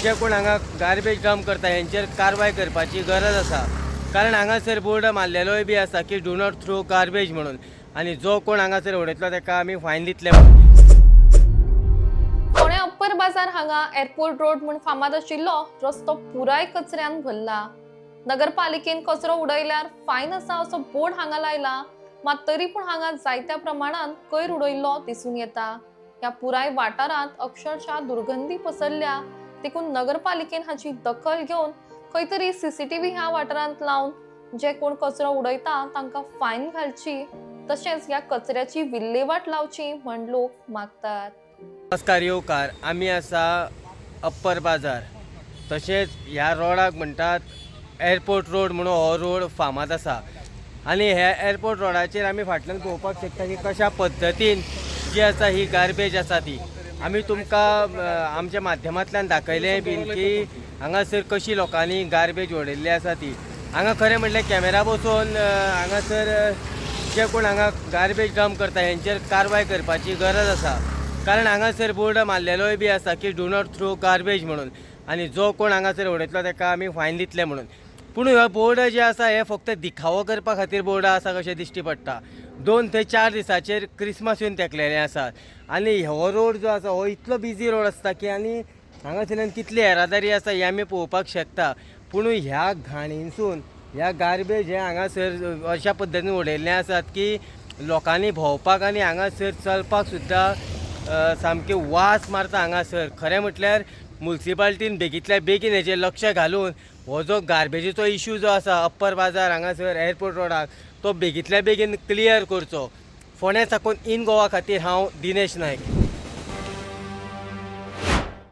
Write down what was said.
जे कोण हांगा गार्बेज डंप करता हेंचेर कारवाय करपाची गरज आसा. कारण हांगासर बोर्ड मारलेलोय बी आसा की डू नॉट थ्रो गार्बेज म्हणून, आनी जो कोण हांगासर उडयतलो ताका आमी फायन दितले म्हणून. फोंड्या अप्पर बाजार हांगा एअरपोर्ट रोड म्हूण फामाद आशिल्लो रस्तो पुराय कचऱ्यान भरला. नगरपालिकेन कचरो उडयल्यार फायन आसा असो बोर्ड हांगा लायला, मात तरी पूण हांगा जायत्या प्रमाणात कोयर उडयल्लो दिसून येता. ह्या पुराय वाठारांत अक्षरशः दुर्गंधी पसरल्या, देखून नगरपालिकेन हाची दखल घेवन खंय तरी सीसीटीव्ही ह्या वाठारांत लावन जे कोण कचरो उडयता तांकां फायन घालची, तशेंच ह्या कचऱ्याची विल्हेवाट लावची म्हण लोक मागतात. नमस्कार येवकार, आमी आसा अप्पर बाजार. तशेंच ह्या रोडाक म्हणटात एअरपोर्ट रोड म्हणून हो रोड फामाद आसा. आनी ह्या एअरपोर्ट रोडाचेर आमी फाटल्यान पळोवपाक शकता की कशा पद्दतीन जी आसा ही गार्बेज आसा ती आमी तुमकां आमच्या माध्यमांतल्यान दाखयलें बीन की हांगासर कशी लोकांनी गार्बेज उडयल्ली आसा ती. हांगा खरें म्हणल्यार कॅमेरा बसोवन हांगासर जे कोण हांगा गार्बेज डंप करता हेंचेर कारवाय करपाची गरज आसा. कारण हांगासर बोर्ड मारलेलोय बी आसा की डू नॉट थ्रो गार्बेज म्हणून, आनी जो कोण हांगासर उडयतलो ताका आमी फायन दितले म्हणून. पूण हो बोर्ड जे आसा हे फक्त दिखावो करपा खातीर बोर्ड आसा कशें दिश्टी पडटा. 2 ते 4 दिसाचेर क्रिसमस येवन तेंकलेले आसात. आनी हो रोड जो आसा हो इतलो बिजी रोड आसता की आनी हांगासरल्यान कितली येरादारी आसा ही आमी पळोवपाक शकता. पूण ह्या घाणींसून ह्या गार्बेज हे हांगासर अशा पद्दतीन उडयल्ले आसात की लोकांनी भोंवपाक आनी हांगासर चलपाक सुद्दां सामके वास मारता हांगासर. खरें म्हटल्यार म्युन्सिपाल्टीन बेगींतल्या बेगीन हेजेर लक्ष घालून हो जो गार्बेजीचो इश्यू जो आसा अप्पर बाजार हांगासर एअरपोर्ट रोडाक तो बेगींतल्या बेगीन क्लियर करचो. फोंड्या साकून इन गोवा खातीर हांव दिनेश नायक.